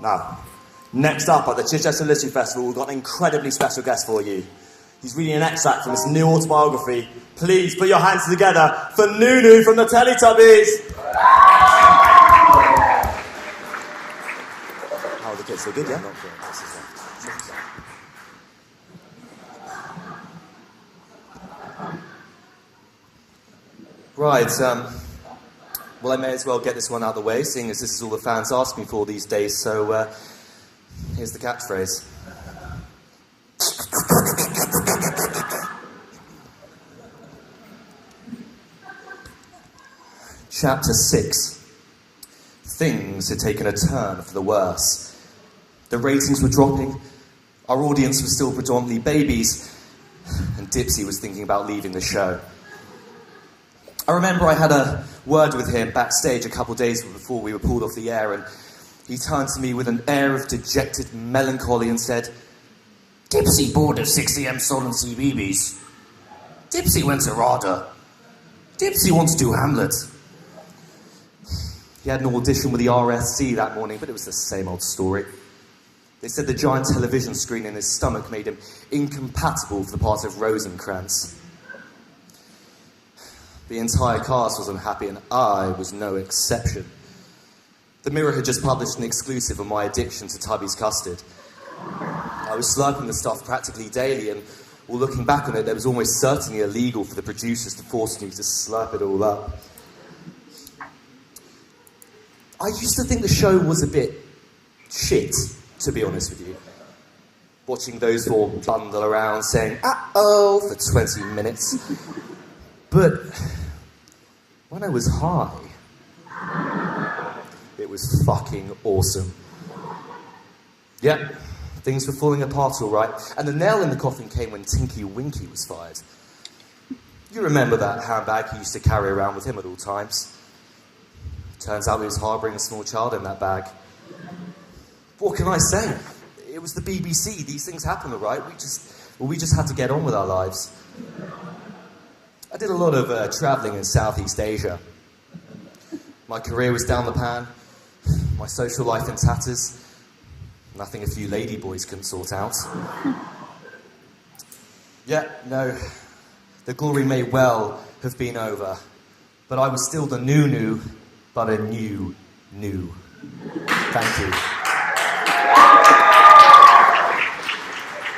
Now, next up at the Chichester Literary Festival, we've got an incredibly special guest for you. He's reading an excerpt from his new autobiography. Please put your hands together for Noo Noo from the Teletubbies! Oh, the kids are good, yeah? Right, well, I may as well get this one out of the way, seeing as this is all the fans ask me for these days, so here's the catchphrase. Chapter 6. Things had taken a turn for the worse. The ratings were dropping, our audience was still predominantly babies, and Dipsy was thinking about leaving the show. I remember I had a word with him backstage a couple of days before we were pulled off the air, and he turned to me with an air of dejected melancholy and said, "Dipsy bored of 6am stolen CBeebies. Dipsy went to RADA. Dipsy wants to do Hamlet." He had an audition with the RSC that morning, but it was the same old story. They said the giant television screen in his stomach made him incompatible for the part of Rosencrantz. The entire cast was unhappy, and I was no exception. The Mirror had just published an exclusive on my addiction to Tubby's custard. I was slurping the stuff practically daily, and well, looking back on it, it was almost certainly illegal for the producers to force me to slurp it all up. I used to think the show was a bit shit, to be honest with you. Watching those four bundle around saying, "uh-oh," for 20 minutes. But when I was high, it was fucking awesome. Yep, things were falling apart all right, and the nail in the coffin came when Tinky Winky was fired. You remember that handbag he used to carry around with him at all times. Turns out he was harbouring a small child in that bag. What can I say? It was the BBC. These things happen, all right? We just had to get on with our lives. I did a lot of travelling in Southeast Asia. My career was down the pan, my social life in tatters, nothing a few ladyboys couldn't sort out. Yeah, no, the glory may well have been over, but I was still the Noo Noo, but a new Noo. Thank you.